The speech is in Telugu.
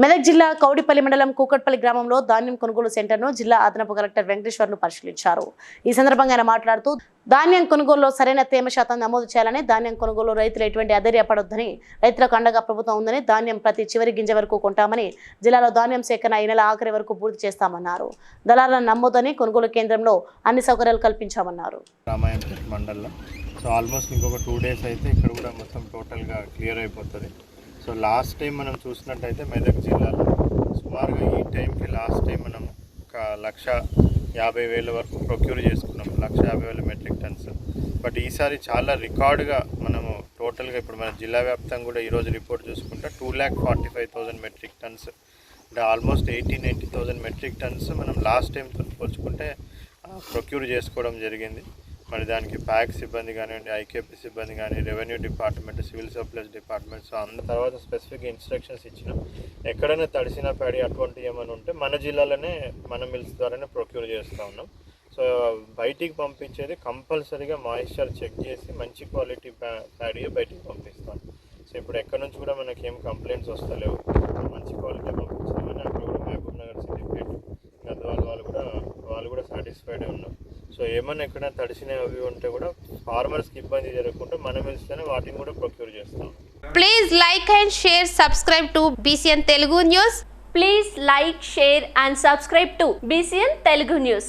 మెదక్ జిల్లా కౌడిపల్లి మండలం కూకట్పల్లి గ్రామంలో ధాన్యం కొనుగోలు సెంటర్ను జిల్లా అదనపు కలెక్టర్ వెంకటేశ్వర్లు పరిశీలించారు. ఈ సందర్భంగా ఆయన మాట్లాడుతూ ధాన్యం కొనుగోలులో సరైన తేమ శాతం నమోదు చేయాలని, ధాన్యం కొనుగోలు రైతులు ఎటువంటి అధైర్యపడొద్దని, రైతులకు అండగా ప్రభుత్వం ఉందని, ధాన్యం ప్రతి చివరి గింజ వరకు కొంటామని, జిల్లాలో ధాన్యం సేకరణ ఈ నెల ఆఖరి వరకు పూర్తి చేస్తామన్నారు. దళారులను నమ్మొద్దని, కొనుగోలు కేంద్రంలో అన్ని సౌకర్యాలు కల్పించామన్నారు. సో ఆల్మోస్ట్ ఇంకొక 2 days అయితే ఇక్కడ కూడా మొత్తం టోటల్గా క్లియర్ అయిపోతుంది. సో లాస్ట్ టైం మనం చూసినట్టయితే మెదక్ జిల్లాలో సుమారుగా ఈ టైంకి లాస్ట్ టైం మనం ఒక 1,50,000 వరకు ప్రొక్యూర్ చేసుకున్నాం, 1,50,000 మెట్రిక్ టన్స్. బట్ ఈసారి చాలా రికార్డుగా మనము టోటల్గా ఇప్పుడు మన జిల్లా వ్యాప్తంగా కూడా ఈరోజు రిపోర్ట్ చూసుకుంటే 2,45,000 మెట్రిక్ టన్స్, అంటే ఆల్మోస్ట్ 80,000-90,000 మెట్రిక్ టన్స్ మనం లాస్ట్ టైంతో పోల్చుకుంటే ప్రొక్యూర్ చేసుకోవడం జరిగింది. మరి దానికి ప్యాక్ సిబ్బంది కానివ్వండి, ఐకేపీ సిబ్బంది కానీ, revenue department, civil supplies department, so అందు తర్వాత స్పెసిఫిక్ ఇన్స్ట్రక్షన్స్ ఇచ్చినాం. ఎక్కడైనా తడిసిన ప్యాడీ అటువంటి ఏమైనా ఉంటే మన జిల్లాలోనే మన మిల్స్ ద్వారానే ప్రొక్యూర్ చేస్తూ ఉన్నాం. సో బయటికి పంపించేది కంపల్సరీగా మాయిశ్చర్ చెక్ చేసి మంచి క్వాలిటీ ప్యాడీ బయటికి పంపిస్తాం. సో ఇప్పుడు ఎక్కడి నుంచి కూడా మనకి ఏం కంప్లైంట్స్ వస్తలేవు, మంచి క్వాలిటీ పంపించామని అక్కడ కూడా మహబూబ్ నగర్ సిద్దిపేట గద్వాల వాళ్ళు కూడా సాటిస్ఫైడ్ ఉన్నాం. సో ఏమన్నా ఎక్కడైనా తడిసినవి అవి ఉంటే కూడా ఫార్మర్స్కి ఇబ్బంది జరగకుండా మనం ఇస్తేనే వాటిని కూడా ప్రొక్యూర్ చేస్తాం. Please like and share, subscribe to BCN Telugu News. Please like, share and subscribe to BCN Telugu News.